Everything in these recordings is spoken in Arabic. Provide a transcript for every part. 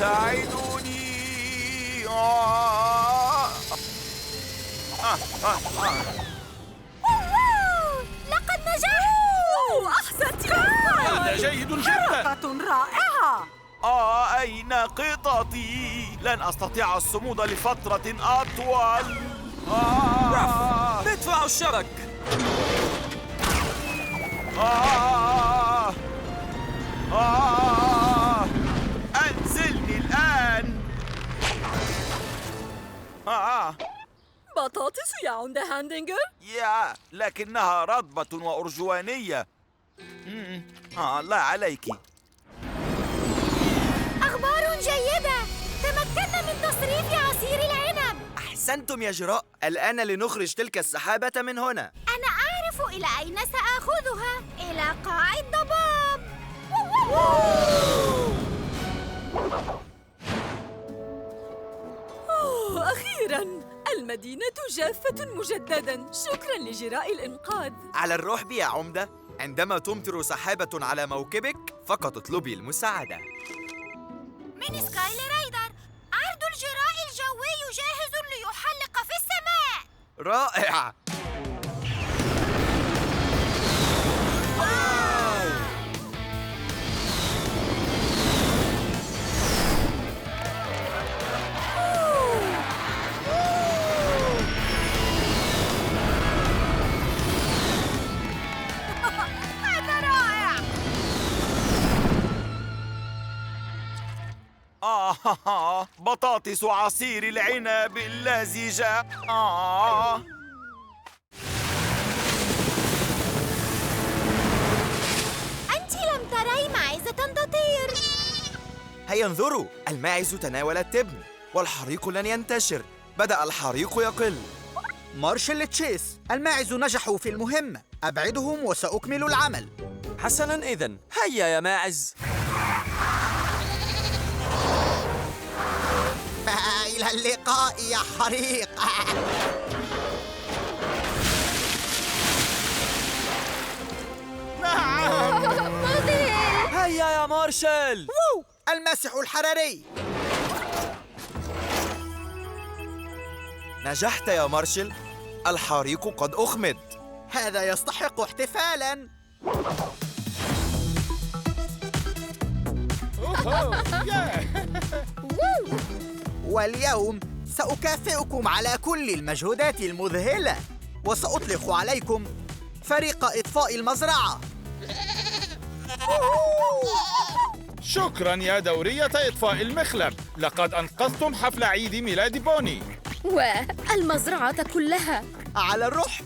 ساعدوني. لقد نجحت. أحسنت. هذا جيد جدا. حركة رائعة. أين قططي؟ لن أستطيع الصمود لفترة أطول. ادفعوا الشبك. أنزلني الآن. بطاطس يا عمدة هاندينجر. لكنها رطبة وأرجوانية. لا عليك. أخبار جيدة. تمكنا من تصريف عصير العنب. أحسنتم يا جراء. الآن لنخرج تلك السحابة من هنا. أنا أعرف إلى أين سآخذها. إلى قاع الضباب. أخيراً المدينة جافة مجدداً. شكراً لجراء الإنقاذ. على الروح بي يا عمدة. عندما تمطر سحابة على موكبك فقط اطلبي المساعدة. من سكاي رايدر. عرض الجراء الجوي جاهز ليحلق في السماء. رائع. هذا رائع. بطاطس عصير العنب اللزجة. أنت لم تري معزة تطير. هيا انظروا، الماعز تناول التبن والحريق لن ينتشر. بدأ الحريق يقل. مارشال تشيس، الماعز نجحوا في المهمة. أبعدهم وسأكمل العمل. حسناً إذن، هيا يا ماعز. إلى اللقاء يا حريق. هيا يا مارشال. الماسح الحراري. نجحت يا مارشال. الحريق قد أخمد. هذا يستحق احتفالاً. واليوم سأكافئكم على كل المجهودات المذهلة، وسأطلق عليكم فريق إطفاء المزرعة. شكرا يا دورية إطفاء المخلب. لقد أنقذتم حفل عيد ميلاد بوني والمزرعة كلها. على الروح.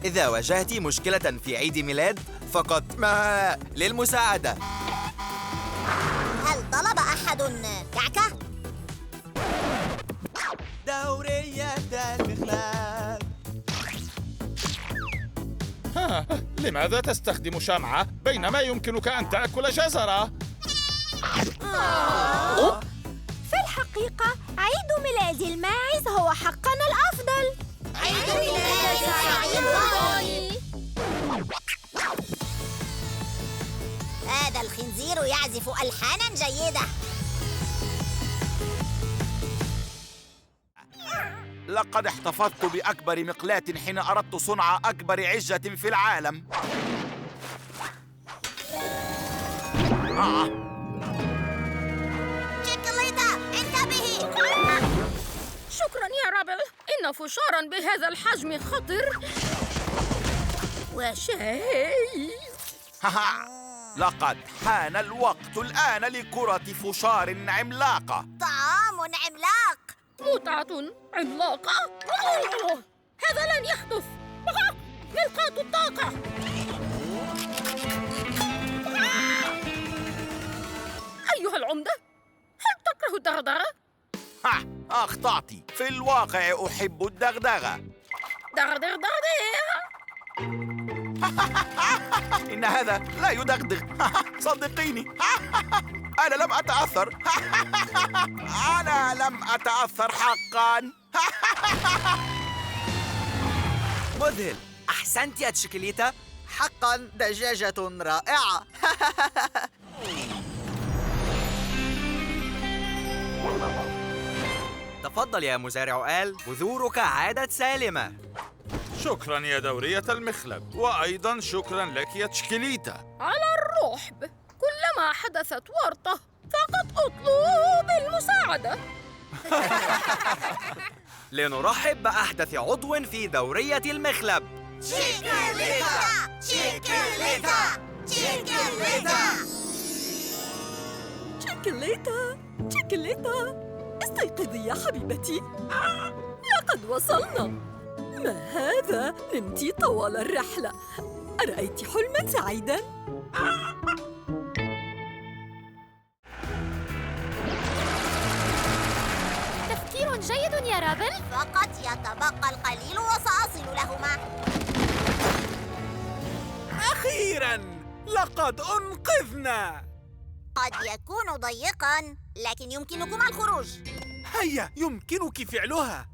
إذا واجهت مشكلة في عيد ميلاد فقط للمساعدة. هل طلب أحد كعكة؟ دورية المخلب. لماذا تستخدم شمعة بينما يمكنك أن تأكل جزرة؟ في الحقيقة عيد ميلاد الماعز هو حقاً الأفضل. عيد ميلاد سعيد بوني. هذا الخنزير يعزف ألحاناً جيدة. لقد احتفظت بأكبر مقلاة حين أردت صنع أكبر عجة في العالم. شوكولاتة، انتبهي. شكراً يا رابل. إن فشاراً بهذا الحجم خطر وشيء. لقد حان الوقت الآن لكرة فشار عملاقة. طعام عملاق. متعة عملاقة. هذا لن يحدث. ملقاة الطاقة. أيها العمدة، هل تكره الدغدغة؟ أخطأت. في الواقع أحب الدغدغة. دغدغ دغدغ. إن هذا لا يدغدغ. صدقيني. أنا لم أتأثر. أنا لم أتأثر حقاً. مذهل. أحسنت يا تشيكوليتا. حقاً دجاجة رائعة. تفضل يا مزارع آل، بذورك عادت سالمة. شكرا يا دورية المخلب، وأيضا شكرا لك يا تشكيليتا. على الرحب، كلما حدثت ورطة فقد أطلب المساعدة. لنرحب بأحدث عضو في دورية المخلب. تشيكليتا تشيكليتا تشيكليتا. تشيكليتا تشيكليتا، استيقظي يا حبيبتي، لقد وصلنا. ما هذا؟ نمتِ طوال الرحلة، أرأيت حلماً سعيداً؟ تفكير جيد يا رابل. فقط يتبقى القليل وسأصل لهما. أخيراً لقد أنقذنا. قد يكون ضيقاً، لكن يمكنكما الخروج. هيا، يمكنك فعلها.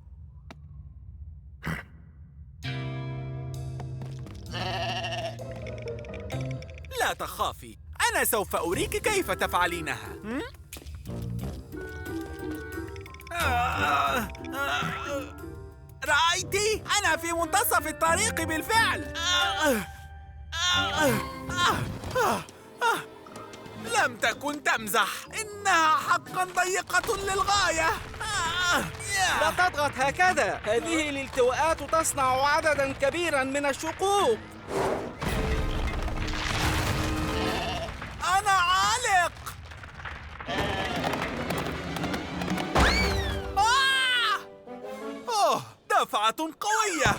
لا تخافي، أنا سوف أريك كيف تفعلينها. رأيتي؟ أنا في منتصف الطريق بالفعل. لم تكن تمزح، إنها حقاً ضيقة للغاية. لا تضغط هكذا، هذه الالتواءات تصنع عدداً كبيراً من الشقوق. أنا عالق. دفعة قوية.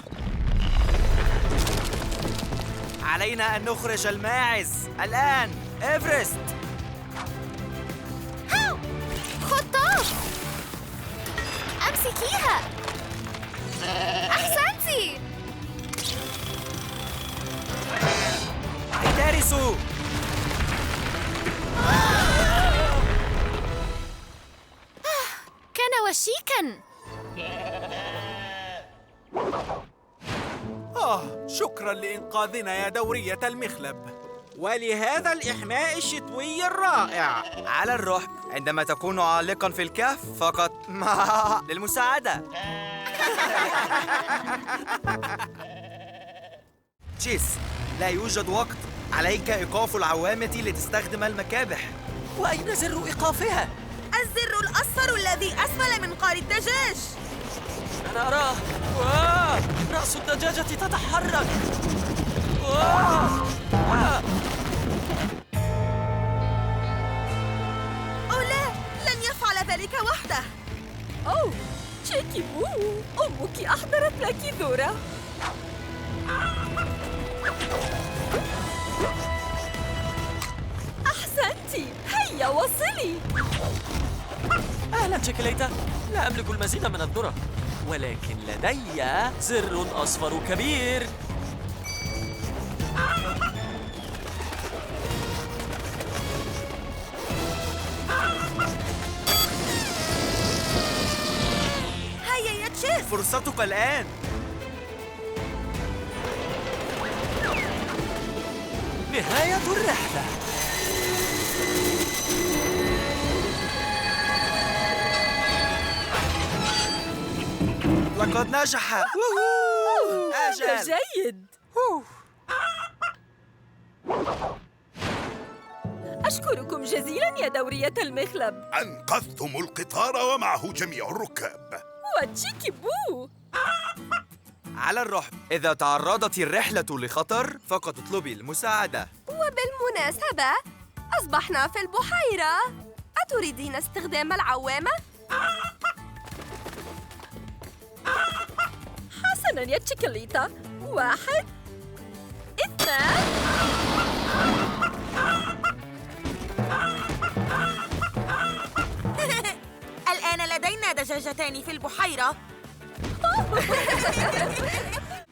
علينا أن نخرج الماعز الآن. إيفرست، هاو، خطاف، أمسكيها. أحسنتي. احترسوا. كان وشيكاً. شكراً لإنقاذنا يا دورية المخلب. ولهذا الإحماء الشتوي الرائع. على الرحب، عندما تكون عالقاً في الكهف فقط للمساعدة. تشيس، لا يوجد وقت. عليك إيقاف العوامة لتستخدم المكابح. وأين زر إيقافها؟ الزر الأصفر الذي أسفل من قار الدجاج. أنا أراه. رأس الدجاجة تتحرك. أو لا، لن يفعل ذلك وحده. أوه، تشيكي بو، أمك أحضرت لك ذرة. أحسنتي، هيا وصلي. أهلا تشيكليتا، لا أملك المزيد من الذرة، ولكن لدي زر أصفر كبير. هيا يا تشيس. فرصتك الآن. نهاية الرحلة. لقد نجح. هذا أجل. جيد. أشكركم جزيلاً يا دورية المخلب. أنقذتم القطار ومعه جميع الركاب. وتشيكي بو. على الرحب، إذا تعرضت الرحلة لخطر فقد اطلبي المساعدة. وبالمناسبة، أصبحنا في البحيرة. أتريدين استخدام العوامة؟ حسناً يا تشيكليتا. 1 2. الآن لدينا دجاجتان في البحيرة.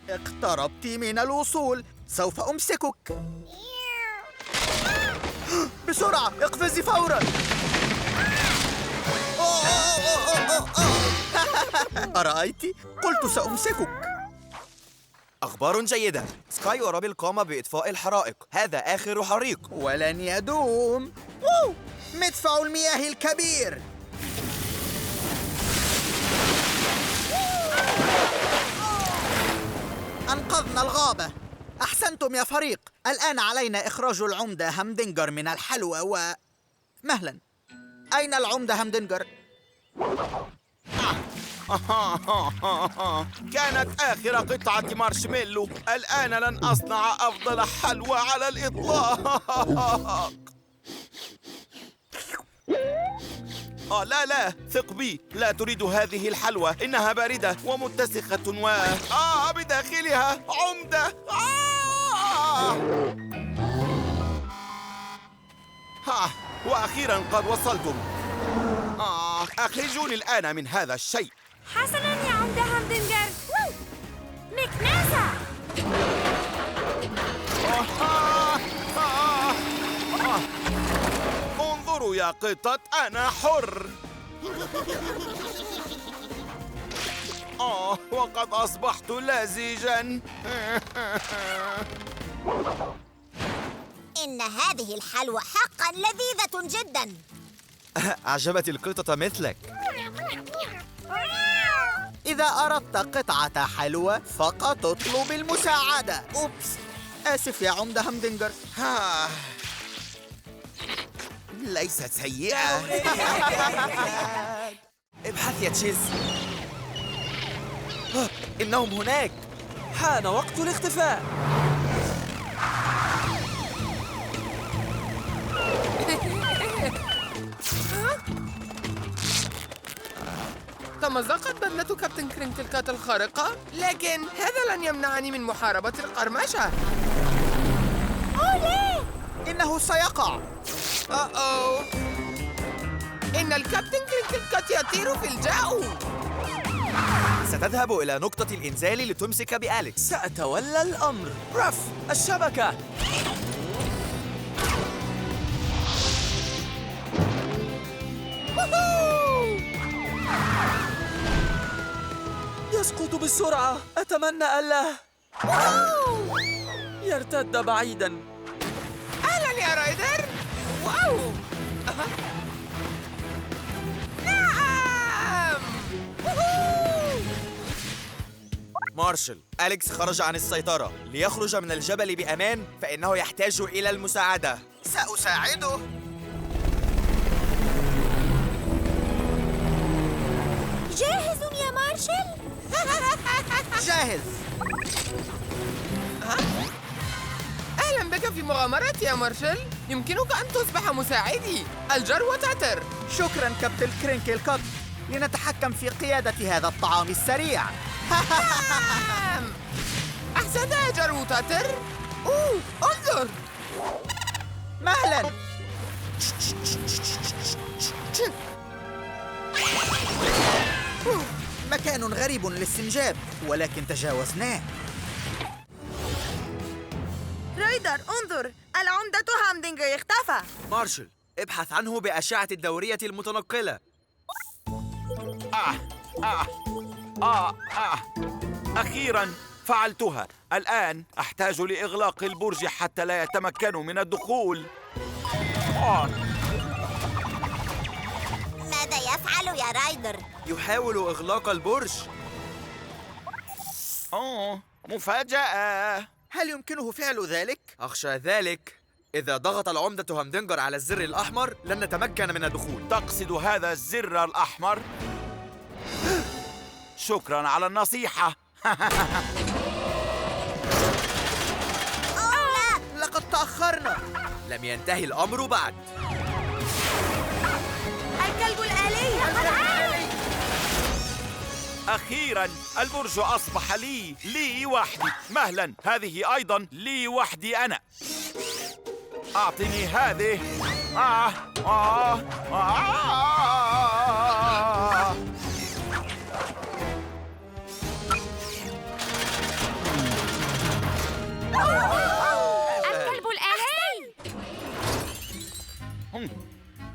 اقتربت من الوصول، سوف أمسكك. بسرعة، اقفزي فوراً. أرأيت؟ قلت سأمسكك. أخبار جيدة، سكاي ورابل قام بإطفاء الحرائق. هذا آخر حريق. ولن يدوم. مدفع المياه الكبير. أنقذنا الغابة. أحسنتم يا فريق. الآن علينا إخراج العمدة همدنجر من الحلوى مهلا، أين العمدة همدنجر؟ كانت آخر قطعة مارشميلو. الآن لن أصنع أفضل حلوى على الإطلاق. لا ثق بي، لا تريد هذه الحلوى. إنها باردة ومتسخة بداخلها عمدة. وأخيرا قد وصلتم. أخرجوني الآن من هذا الشيء. حسناً يا عمدة همدنجر. مكناسة. انظروا يا قطط، أنا حر. وقد أصبحت لزجاً. إن هذه الحلوى حقا لذيذة جدا. أعجبت القطط مثلك. إذا أردت قطعة حلوى فقط اطلب المساعدة. أوبس، آسف يا عمدة همدنجر. ليست سيئة. ابحث يا تشيز. إنهم هناك. حان وقت الاختفاء. تمزقت بدلة كابتن كرينكل كات الخارقة، لكن هذا لن يمنعني من محاربة القرمشة. إنه سيقع. إن الكابتن كرينكل كات يطير في الجو. ستذهب إلى نقطة الإنزال لتمسك بأليكس. سأتولى الأمر. رف الشبكة. يسقط بسرعة. أتمنى ألا يرتد بعيداً. أهلاً يا رايدر. واو. نعم. مارشال، أليكس خرج عن السيطرة. ليخرج من الجبل بأمان فإنه يحتاج إلى المساعدة. سأساعده. جاهز يا مارشال؟ جاهز. أهلاً بك في مغامرتي يا مارشال. يمكنك أن تصبح مساعدي. الجرو تاتر. شكراً كابتن كرينكل كات. لنتحكم في قيادة هذا الطعام السريع. أحسنت يا جرو تاتر. انظر. مهلاً. مكان غريب للاستنجاب، ولكن تجاوزناه. رايدر انظر، العمدة همدنجر اختفى. مارشال، ابحث عنه بأشعة الدورية المتنقلة. أخيراً فعلتها. الآن أحتاج لإغلاق البرج حتى لا يتمكنوا من الدخول. ماذا يفعل يا رايدر؟ يحاول إغلاق البرج. مفاجأة. هل يمكنه فعل ذلك؟ أخشى ذلك. إذا ضغط العمدة همدنجر على الزر الأحمر لن نتمكن من الدخول. تقصد هذا الزر الأحمر؟ شكراً على النصيحة. لقد تأخرنا. لم ينتهي الأمر بعد. الكلب الآلي. أخيراً البرج أصبح لي وحدي. مهلاً، هذه أيضاً لي وحدي أنا. أعطني هذه. الكلب الآلي.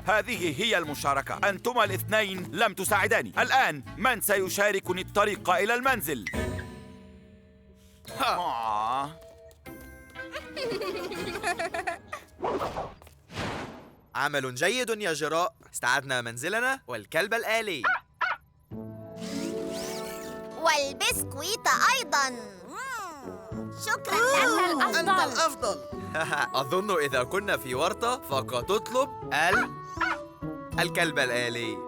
هذه هي المشاركة. أنتما الاثنين لم تساعداني. الآن من سيشاركني الطريق إلى المنزل؟ عمل جيد يا جراء. استعدنا منزلنا والكلب الآلي. والبسكويت أيضا. شكرا لك. أنت الأفضل. أظن إذا كنا في ورطة فقد تطلب الكلب الآلي.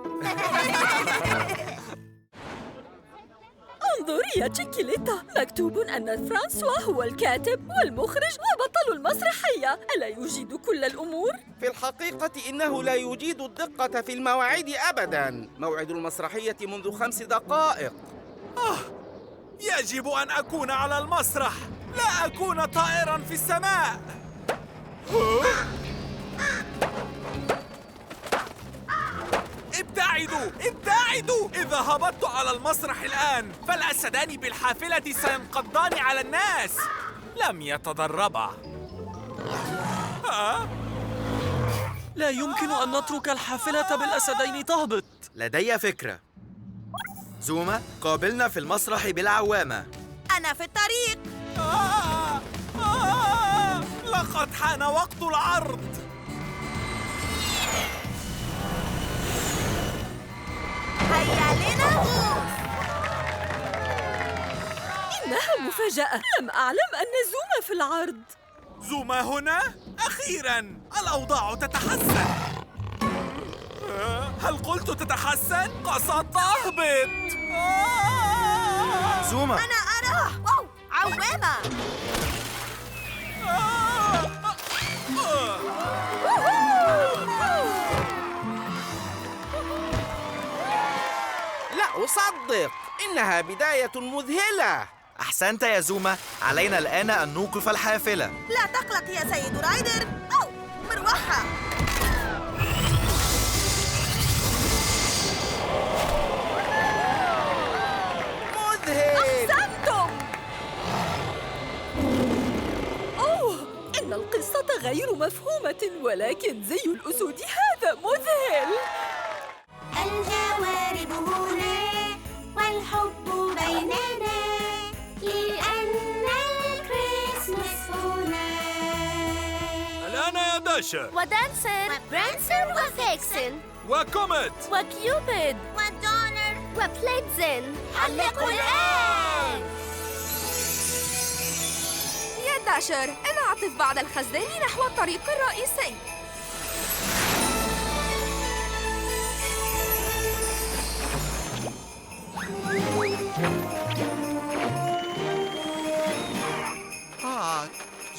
انظر يا تشيكيليتا، مكتوب أن فرانسوا هو الكاتب والمخرج وبطل المسرحية. ألا يجيد كل الأمور؟ في الحقيقة إنه لا يجيد الدقة في المواعيد أبداً. موعد المسرحية منذ 5 دقائق. يجب أن أكون على المسرح، لا أكون طائراً في السماء. ابتعدوا ابتعدوا! إذا هبطت على المسرح الآن فالأسدان بالحافلة سينقضان على الناس. لم يتدربا. لا يمكن أن نترك الحافلة بالأسدين تهبط. لدي فكرة. زوما، قابلنا في المسرح بالعوامة. أنا في الطريق. لقد حان وقت العرض. هيا لنغوص. إنها مفاجأة، لم أعلم أن زوما في العرض. زوما هنا؟ أخيراً الأوضاع تتحسن. هل قلت تتحسن؟ قصدت أهبط. زوما، أنا أراه. أوه، عوامة. لا أصدق، إنها بداية مذهلة. أحسنت يا زوما. علينا الآن أن نوقف الحافلة. لا تقلق يا سيد رايدر. أو مروحة. مذهل. أحسنتم. أوه، إن القصة غير مفهومة، ولكن زي الأسود هذا مذهل. الجوارب هنا والحب بيننا، لأن الكريسماس هنا. الآن يا داشا ودانسر وبرانسر وفيكسن وكوميت وكيوبيد ودونر وبليتزن. حلقوا الآن. يا داشر، انعطف بعد الخزان نحو الطريق الرئيسي.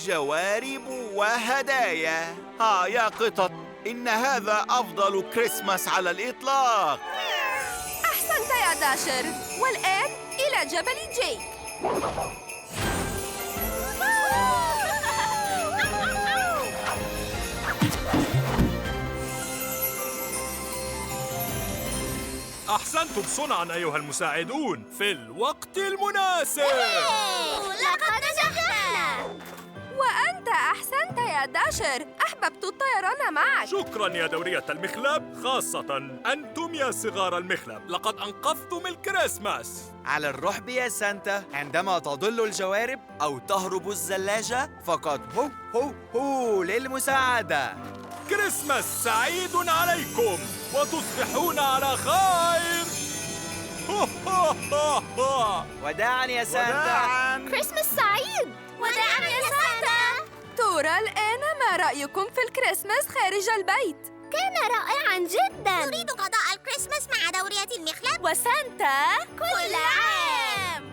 جوارب وهدايا. يا قطط، إن هذا أفضل كريسماس على الإطلاق. أحسنت يا داشر. والآن إلى جبل جيك. أحسنتم صنعاً أيها المساعدون، في الوقت المناسب. لقد نجحنا. وأنت أحسنت يا داشر، أحببت الطيران معك. شكراً يا دورية المخلب، خاصة أنتم يا صغار المخلب، لقد أنقذتم الكريسماس. على الرحب يا سانتا. عندما تضل الجوارب أو تهرب الزلاجة فقد هو للمساعدة. كريسماس سعيد عليكم وتصبحون على خير. وداعاً يا سانتا. كريسماس سعيد. وداعاً يا سانتا. ترى الآن ما رأيكم في الكريسماس خارج البيت؟ كان رائعاً جداً. نريد قضاء الكريسماس مع دورية المخلب وسانتا كل عام.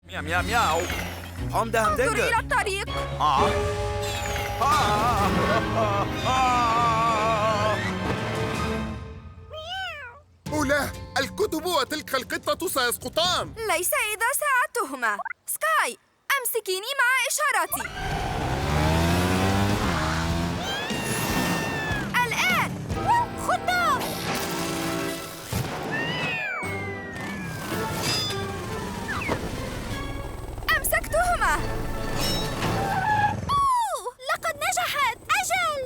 مياو مياو مياو. عمدة انظر همدنجر. إلى الطريق. أولى الكتب وتلك القطة سيسقطان. ليس إذا ساعدتهما. سكاي، أمسكيني مع إشارتي. الآن. خطاف. أمسكتهما. لقد نجحت. أجل.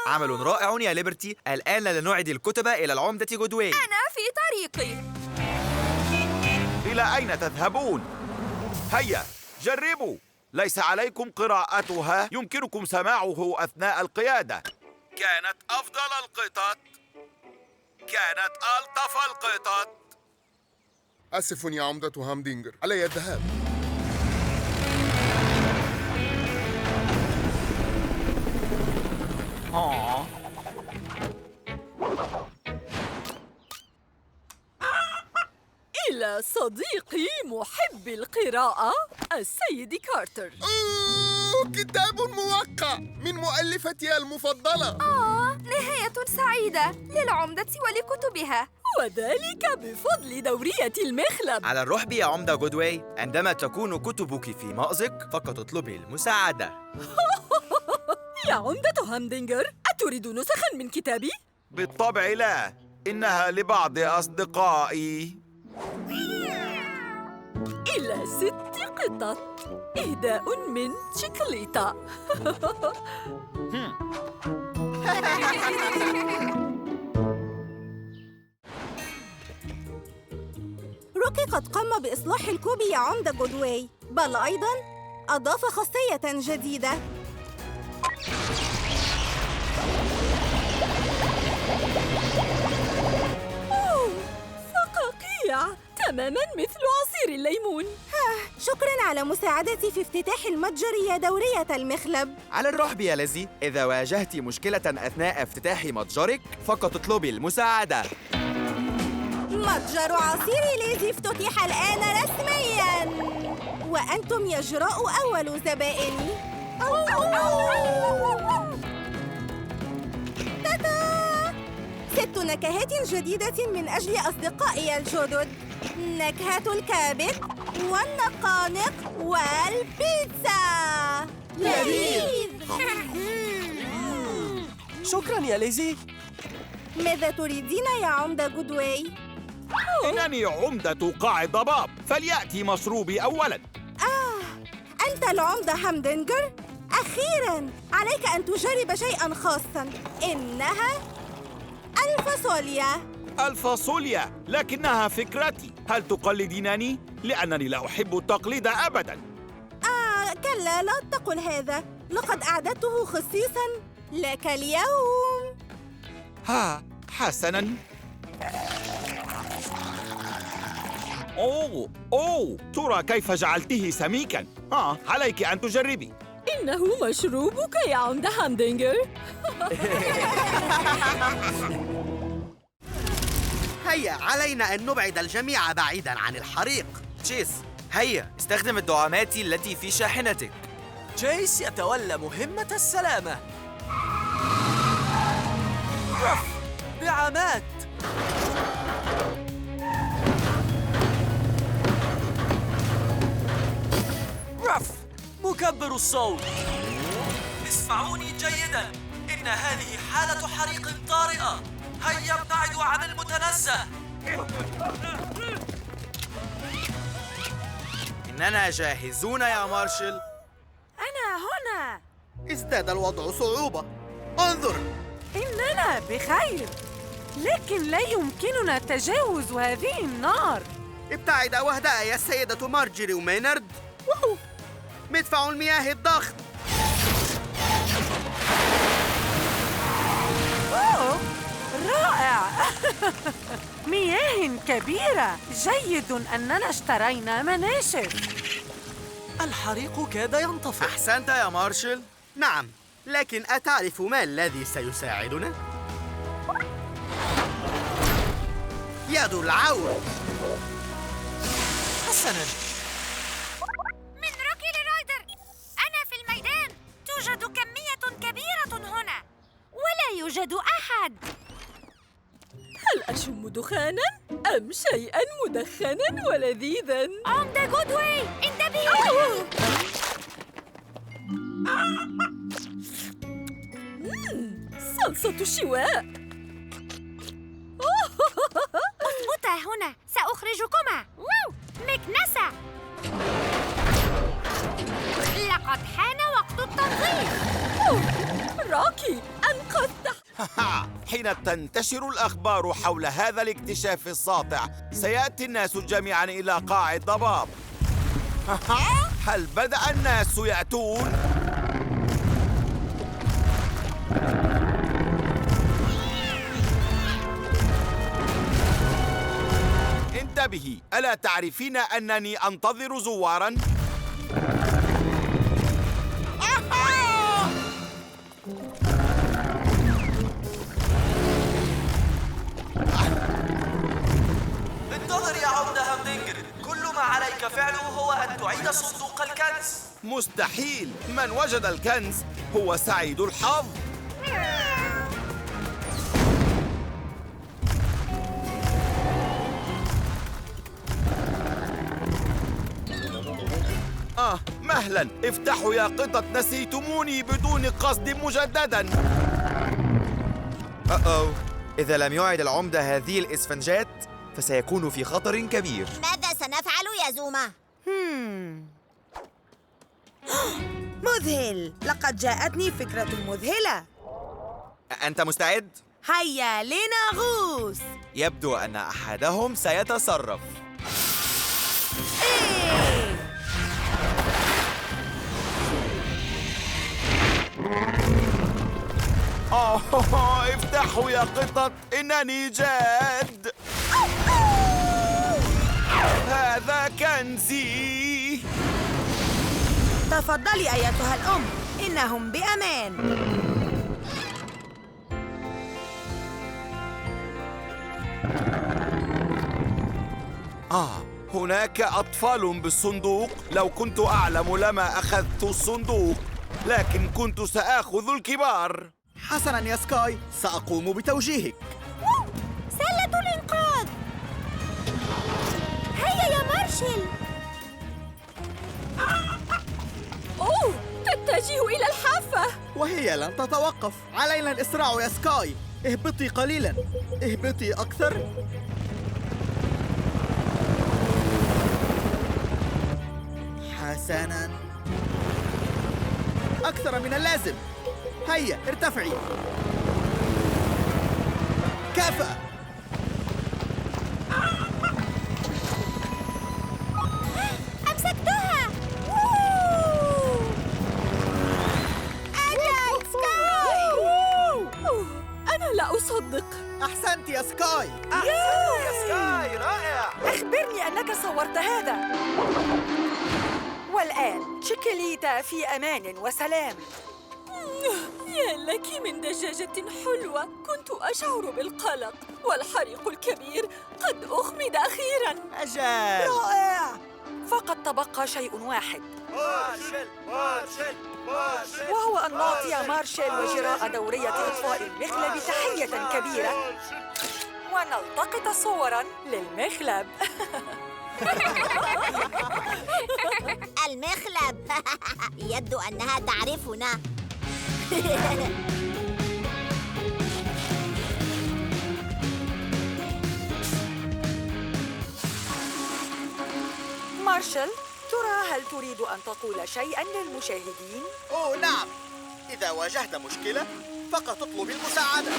عمل رائع يا ليبرتي. الآن لنعد الكتب إلى العمدة جودوين. أنا في طريقي. إلى أين تذهبون؟ هيا جربوا. ليس عليكم قراءتها، يمكنكم سماعه أثناء القيادة. كانت أفضل القطط. كانت ألطف القطط. آسف يا عمدة هامدينجر، علي الذهاب. إلى صديقي محب القراءة السيد كارتر. كتاب موقع من مؤلفتي المفضلة. نهاية سعيدة للعمدة ولكتبها، وذلك بفضل دورية المخلب. على الرحب يا عمدة جودواي، عندما تكون كتبك في مأزق فقط اطلبي المساعدة. يا عمدة هامدينجر، أتريد نسخاً من كتابي؟ بالطبع لا، إنها لبعض أصدقائي. إلى 6 قطط، إهداء من شيكوليتا. روكي قد قام بإصلاح الكوب يا عمدة جودواي، بل أيضاً أضاف خاصية جديدة. فقاقيع تماماً مثل عصير الليمون. شكراً على مساعدتي في افتتاح المتجر يا دورية المخلب. على الرحب يا ليزي، إذا واجهت مشكلة أثناء افتتاح متجرك فقط اطلبي المساعدة. متجر عصير ليزي افتتح الآن رسمياً، وأنتم يا جراء أول زبائني. تادا! 6 نكهات جديدة من أجل أصدقائي الجدد: نكهة الكبد والنقانق والبيتزا. لذيذ! شكراً يا ليزي. ماذا تريدين يا عمدة جودواي؟ إنني عمدة قاع الضباب، فليأتي مشروبي أولاً. أنت العمدة هامدينجر؟ أخيراً عليك أن تجرب شيئاً خاصاً، إنها الفاصوليا. الفاصوليا، لكنها فكرتي. هل تقلدينني؟ لأنني لا أحب التقليد أبداً. كلا، لا تقل هذا، لقد أعددته خصيصاً لك اليوم. حسناً. أوه، ترى كيف جعلته سميكاً. عليك أن تجربي. إنه مشروبك يا عمدة هامدينجر. هيا، علينا أن نبعد الجميع بعيداً عن الحريق. تشيس، هيا استخدم الدعامات التي في شاحنتك. جيس يتولى مهمة السلامة. رف دعامات. رف مكبر الصوت. اسمعوني جيداً، إن هذه حالة حريق طارئة. هيا ابتعدوا عن المتنزه. إننا جاهزون يا مارشل. أنا هنا. ازداد الوضع صعوبة. انظر، إننا بخير، لكن لا يمكننا تجاوز هذه النار. ابتعد واهدأ يا السيدة مارجري ومينارد. مدفع المياه الضخم. رائع. مياه كبيرة. جيد أننا اشترينا مناشف. الحريق كاد ينطفئ. أحسنت يا مارشل. نعم، لكن أتعرف ما الذي سيساعدنا؟ يد العون. حسناً. من روكي لرايدر، أنا في الميدان. توجد كمية كبيرة هنا ولا يوجد أحد. هل أشم دخاناً أم شيئاً مدخناً ولذيذاً؟ عمدة جودواي، انتبهي! صلصة الشواء. اثبتا هنا، سأخرجكما. مكنسة، لقد حان وقت التنظيف. روكي، أنقذت. حين تنتشر الأخبار حول هذا الاكتشاف الساطع سيأتي الناس جميعاً إلى قاع الضباب. هل بدأ الناس يأتون؟ سأعيد به. ألا تعرفين أنني أنتظر زواراً؟ انتظر يا عمدة همدنجر، كل ما عليك فعله هو أن تعيد صندوق الكنز. مستحيل، من وجد الكنز هو سعيد الحظ. مهلا، افتحوا يا قطط، نسيتموني بدون قصد مجددا. إذا لم يعد العمدة هذه الإسفنجات فسيكون في خطر كبير. ماذا سنفعل يا زوما؟ مذهل، لقد جاءتني فكرة مذهلة. أنت مستعد؟ هيا لنغوص. يبدو أن أحدهم سيتصرف. افتحوا يا قطط، إنني جاد. هذا كنزي. تفضلي أيتها الأم، إنهم بأمان. هناك أطفال بالصندوق. لو كنت أعلم لما أخذت الصندوق، لكن كنت سآخذ الكبار. حسناً يا سكاي، سأقوم بتوجيهك. سلة الإنقاذ. هيا يا مارشل. أوه، تتجه إلى الحافة. وهي لن تتوقف. علينا الإسراع يا سكاي. اهبطي قليلاً، اهبطي أكثر. حسناً، أكثر من اللازم. هيا ارتفعي. كفى. أمسكتها. أجل سكاي. أنا لا أصدق. أحسنت يا سكاي. أحسنت يا سكاي، رائع. أخبرني أنك صورت هذا. والآن تشيكيليتا في أمان وسلام. يا لك من دجاجة حلوة، كنت أشعر بالقلق، والحريق الكبير قد أخمد أخيراً. أجل، رائع. فقد تبقى شيء واحد، وهو أن نعطي مارشل وجراء دورية إطفاء المخلب تحية كبيرة ونلتقط صوراً للمخلب. المخلب. يبدو أنها تعرفنا. مارشل، ترى هل تريد أن تقول شيئاً للمشاهدين؟ أوه نعم، إذا واجهت مشكلة فقط اطلب المساعدة.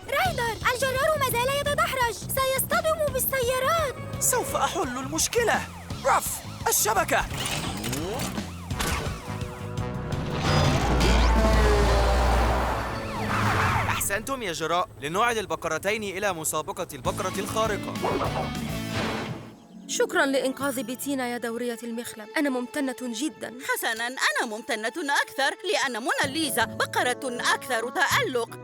رايدر، الجرار ما زال يتدحرج، سيصطدم بالسيارات. سوف أحل المشكلة. رف، الشبكة. أحسنتم يا جراء، لنعد البقرتين إلى مسابقة البقرة الخارقة. شكراً لإنقاذ بيتينا يا دورية المخلب، أنا ممتنة جداً. حسناً، أنا ممتنة أكثر لأن موناليزا بقرة أكثر تألق.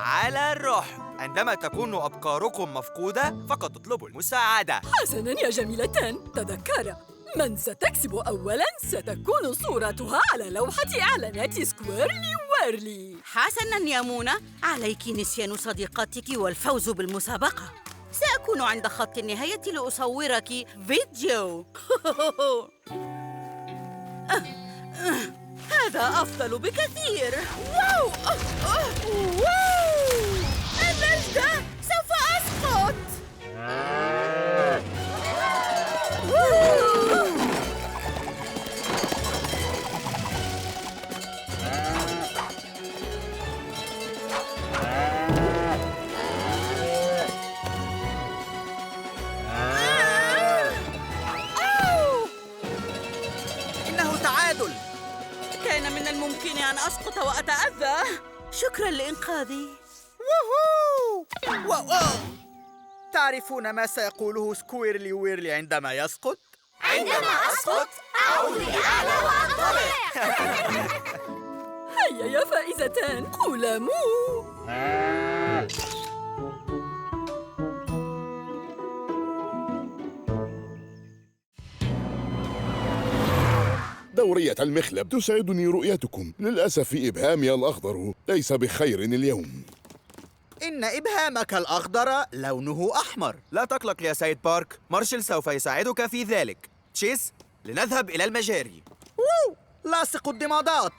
على الروح، عندما تكون أبقاركم مفقودة فقط اطلبوا المساعدة. حسناً يا جميلتان، تذكرا من ستكسب أولاً ستكون صورتها على لوحة إعلانات سكويرلي ويرلي. حسناً يا مونا، عليك نسيان صديقتك والفوز بالمسابقة. سأكون عند خط النهاية لأصورك فيديو. هذا أفضل بكثير. واو! واو! النجدة سوف أسقط. إنه تعادل. كان من الممكن أن أسقط وأتأذى. شكراً لإنقاذي. تعرفون ما سيقوله سكويرلي ويرلي عندما يسقط؟ عندما أسقط أعود لأعلى وأنطلق. هيا يا فائزتان، قولا مو. دورية المخلب، تسعدني رؤيتكم. للأسف إبهامي الأخضر ليس بخير اليوم. إن إبهامك الأخضر لونه أحمر. لا تقلق يا سيد بارك، مارشل سوف يساعدك في ذلك. تشيس، لنذهب إلى المجاري. لاصق الضمادات.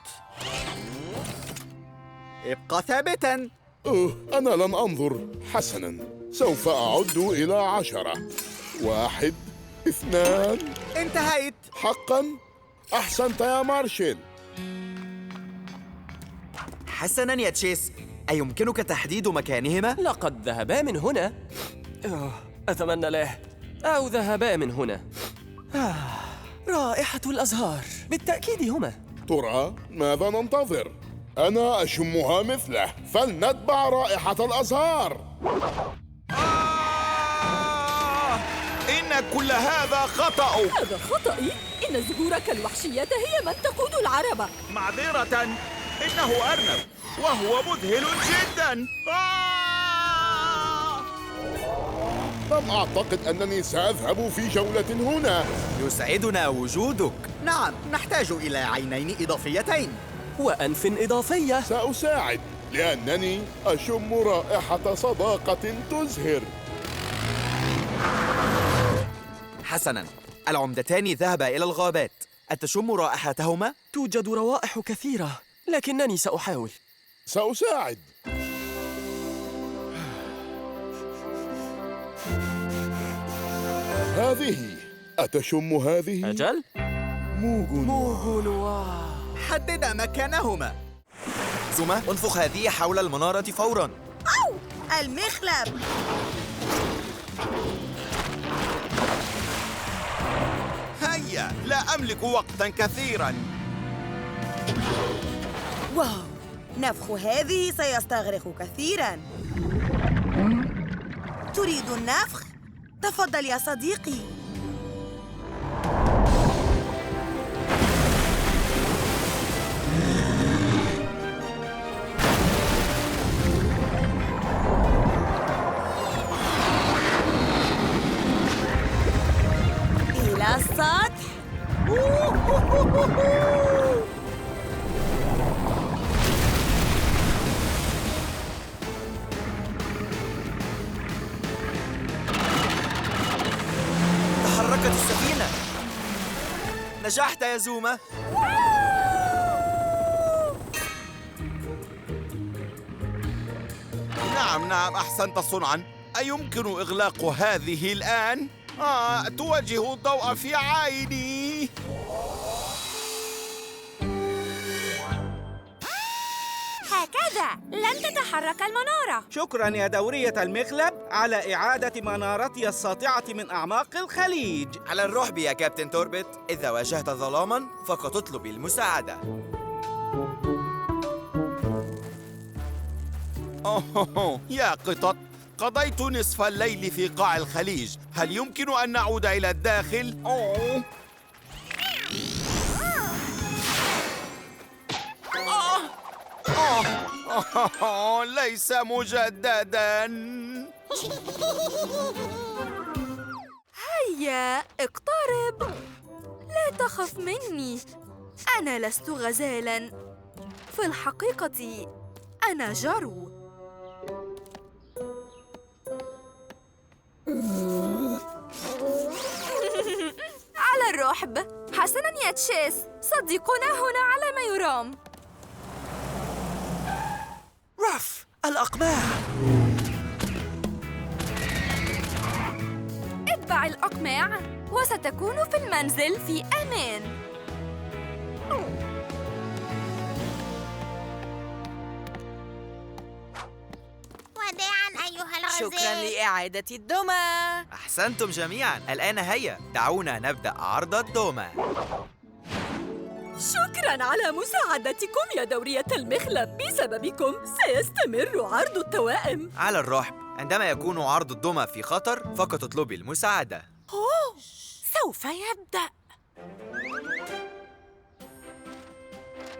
ابقى ثابتاً. أنا لن أنظر. حسناً، سوف أعد إلى 10. 1 2. انتهيت. حقاً؟ أحسنت يا مارشل. حسناً يا تشيس، أيمكنك تحديد مكانهما؟ لقد ذهبا من هنا. أتمنى لا، أو ذهبا من هنا. رائحة الأزهار بالتأكيد هما. ترى ماذا ننتظر؟ أنا أشمها مثله، فلنتبع رائحة الأزهار. إن كل هذا خطأ. هذا خطأي؟ إن زهورك الوحشية هي من تقود العربة. معذرة، إنه أرنب وهو مذهل جدا. لم أعتقد أنني سأذهب في جولة هنا. يسعدنا وجودك. نعم، نحتاج إلى عينين إضافيتين وأنف إضافية. سأساعد، لأنني أشم رائحة صداقة تزهر. حسناً، العمدتان ذهبا إلى الغابات. أتشم رائحتهما؟ توجد روائح كثيرة، لكنني سأحاول. سأساعد. هذه. أتشم هذه؟ أجل؟ موغ. حدد مكانهما. زوما، انفخ هذه حول المنارة فوراً. أو المخلب. هيا، لا أملك وقتاً كثيراً. واو، نفخ هذه سيستغرق كثيراً. تريد النفخ؟ تفضل يا صديقي. إلى السطح. تحركت السفينة. نجحت يا زوما. نعم، أحسنت صنعاً. أيمكن إغلاق هذه الآن؟ توجه الضوء في عيني. هكذا لن تتحرك المنارة. شكراً يا دورية المخلب على إعادة منارتي الساطعة من أعماق الخليج. على الرحب يا كابتن توربت، إذا واجهت ظلاماً فقد اطلب المساعدة. يا قطط، قضيت نصف الليل في قاع الخليج. هل يمكن أن نعود إلى الداخل؟ ليس مجدداً. هيا اقترب، لا تخف مني. أنا لست غزالاً، في الحقيقة أنا جرو. على الرحب. حسناً يا تشيس، صديقنا هنا على ما يرام. رف الأقماع. اتبع الأقماع وستكون في المنزل في أمان. وداعاً أيها الغزال. شكراً لإعادة الدمى. أحسنتم جميعاً. الآن هيا، دعونا نبدأ عرض الدومة. شكراً على مساعدتكم يا دورية المخلب. بسببكم سيستمر عرض التوائم. على الرحب، عندما يكون عرض الدمى في خطر فقط اطلبي المساعدة. أوه، سوف يبدأ.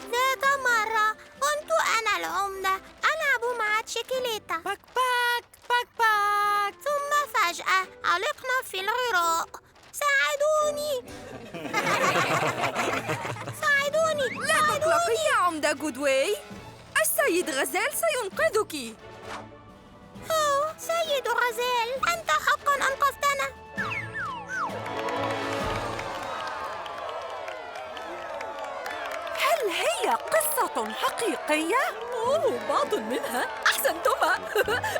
ذات مرة كنت أنا العمدة ألعب مع تشيكيليتا باك باك باك باك، ثم فجأة علقنا في الغراء. ساعدوني ساعدوني. لا تقلقي يا عمدة جودواي، السيد غزال سينقذك. أوه سيد غزال، أنت حقا أنقذتنا. هل هي قصة حقيقية؟ أوه، بعض منها. أحسنتما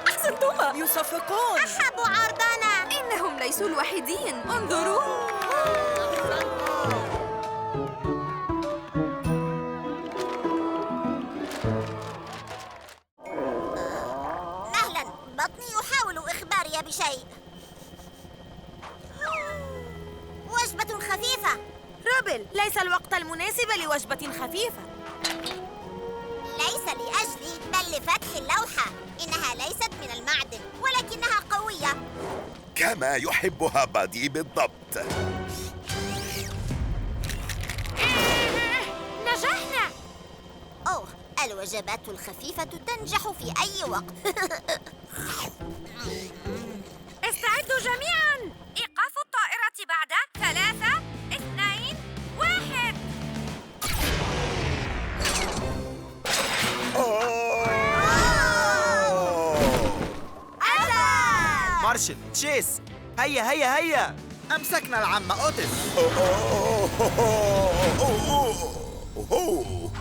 أحسنتما. يصفقون. أحبوا عرضنا. إنهم ليسوا الوحيدين، انظروا. مهلا، بطني يحاول إخباري بشيء. وجبة خفيفة. رابل، ليس الوقت المناسب لوجبة خفيفة. ليس لأجلي بل لفتح اللوحة. إنها ليست من المعدن ولكنها قوية كما يحبها بادي بالضبط. نجحنا. أوه، الوجبات الخفيفة تنجح في أي وقت. استعدوا جميعاً. إيقاف الطائرة بعد 3 2 1. مارشل، تشيس، هيا هيا هيا. أمسكنا العم أوتس.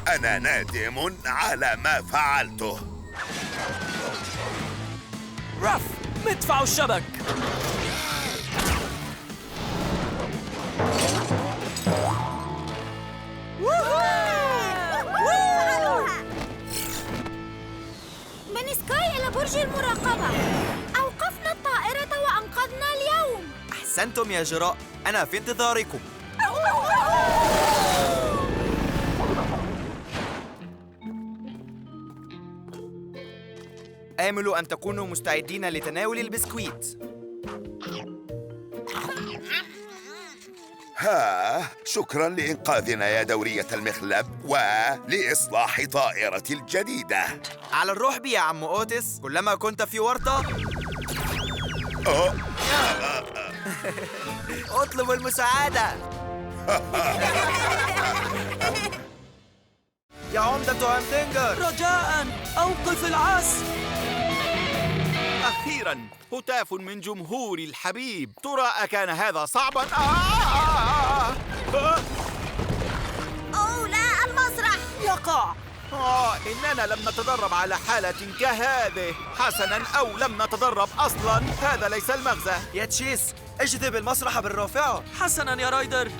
أنا نادم على ما فعلته. رف، مدفع الشبك. من سكاي إلى برج المراقبة. أوقفنا الطائرة وأنقذنا اليوم. أحسنتم يا جراء، أنا في انتظاركم. آمل أن تكونوا مستعدين لتناول البسكويت. شكرا لإنقاذنا يا دورية المخلب ولإصلاح طائرتي الجديدة. على الرحب يا عم أوتس، كلما كنت في ورطة اطلب المساعدة. يا عمدة همدنجر، رجاءً أوقف العزف. أخيراً هتاف من جمهوري الحبيب. ترى أكان هذا صعباً؟ أوه لا، المسرح يقع. إننا لم نتدرب على حالة كهذه. حسناً، أو لم نتدرب أصلاً. هذا ليس المغزى. يا تشيس، اجذب المسرح بالرافعة. حسناً يا رايدر.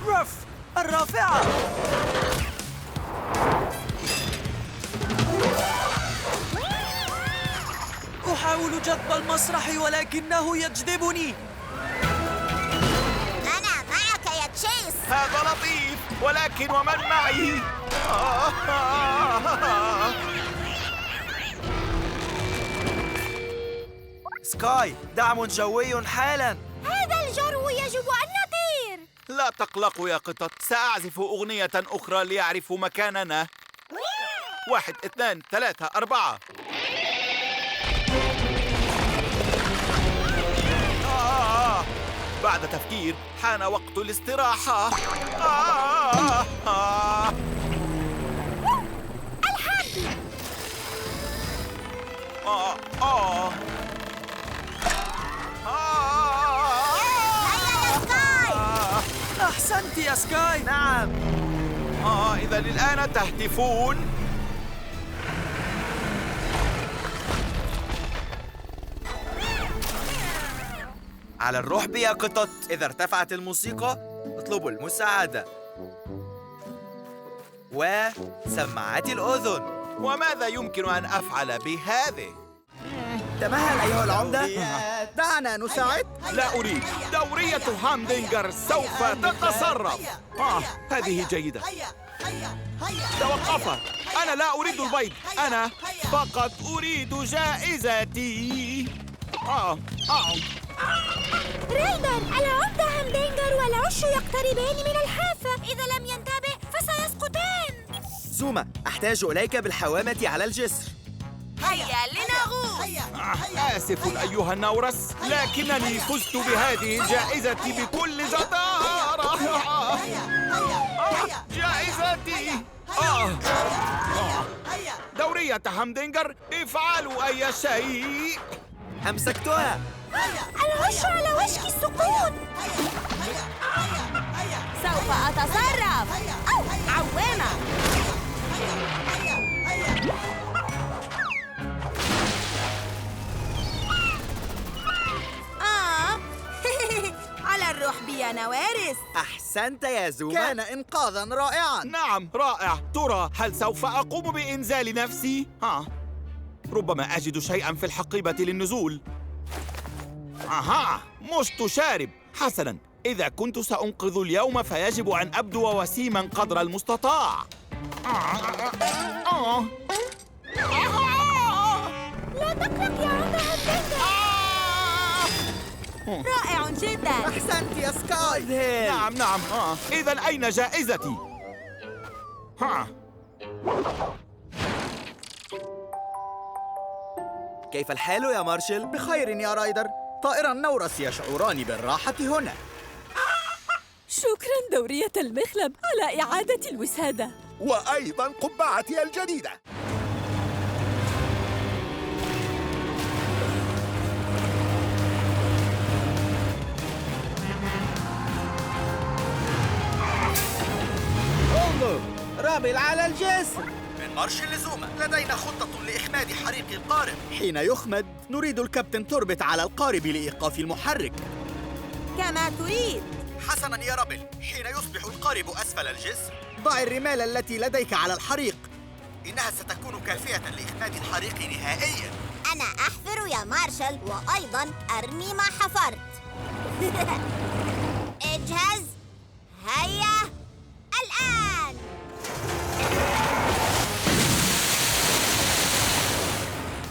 رف، الرافعة. أحاول جذب المسرح ولكنه يجذبني. أنا معك يا تشيس. هذا لطيف، ولكن ومن معي؟ سكاي، دعم جوي حالاً. هذا الجرو يجب أن نطير. لا تقلقوا يا قطط، سأعزف أغنية أخرى ليعرفوا مكاننا. 1 2 3 4. بعد تفكير حان وقت الاستراحة. الحبل. أحسنت يا سكاي. نعم. إذا الآن تهتفون. على الرحب يا قطط. إذا ارتفعت الموسيقى اطلبوا المساعدة. وسماعات الأذن. وماذا يمكن أن أفعل بهذه؟ تمهل أيها العمدة. دعنا نساعد. لا أريد. دورية هامدنجر سوف تتصرف. هذه جيدة. توقفت. أنا لا أريد البيض. أنا فقط أريد جائزتي. رايدر، العمدة هامدنجر والعش يقتربان من الحافة. إذا لم ينتبه فسيسقطان. زوما، أحتاج إليك بالحوامة على الجسر. هيا لنغوص. آسف أيها النورس، لكنني فزت بهذه الجائزة بكل جدارة. جائزتي. دورية هامدنجر، افعلوا أي شيء. أمسكتها. العش على وشك السقوط. سوف أتصرف. عوامة. على الروح بي يا نوارس. أحسنت يا زوما. كان إنقاذاً رائعاً. نعم، رائع. ترى هل سوف أقوم بإنزال نفسي؟ ربما أجد شيئاً في الحقيبة للنزول. مشت شارب. حسناً، إذا كنت سأنقذ اليوم فيجب أن أبدو وسيماً قدر المستطاع. لا تقلق يا عمدة هامدنجر. رائع جدا. أحسنت يا سكاي. نعم. إذا أين جائزتي؟ كيف الحال يا مارشل؟ بخير يا رايدر. طائر النورس يشعران بالراحة هنا. شكراً دورية المخلب على إعادة الوسادة. وأيضا قبعتي الجديدة. انظر، رابل على الجسر. من مارشل لزوما، لدينا خطة لإخماد حريق القارب. حين يخمد نريد الكابتن توربت على القارب لإيقاف المحرك. كما تريد. حسناً يا رابل. حين يصبح القارب أسفل الجسر ضع الرمال التي لديك على الحريق. إنها ستكون كافية لإخماد الحريق نهائياً. أنا أحفر يا مارشال، وأيضاً أرمي ما حفرت. اجهز. هيا الآن.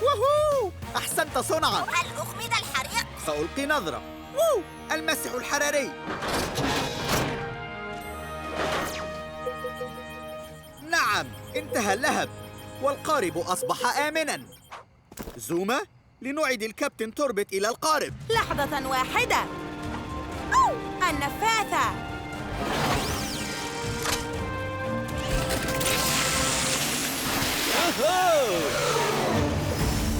ووهو! أحسنت صنعاً. هل أخمد الحريق؟ سألقي نظرة. المسح الحراري. نعم، انتهى اللهب والقارب أصبح آمناً. زوما، لنعيد الكابتن توربت إلى القارب. لحظة واحدة. النفاثة.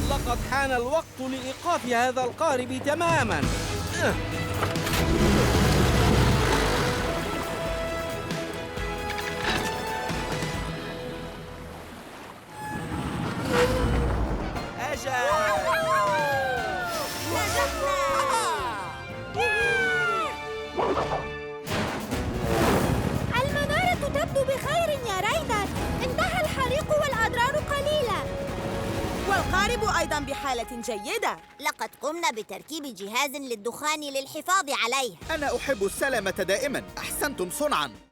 لقد حان الوقت لإيقاف هذا القارب تماماً. المنارة تبدو بخير يا رايدر. انتهى الحريق والأضرار قليلة. والقارب أيضاً بحالة جيدة. لقد قمنا بتركيب جهاز للدخان للحفاظ عليه. أنا أحب السلامة دائماً. أحسنتم صنعاً.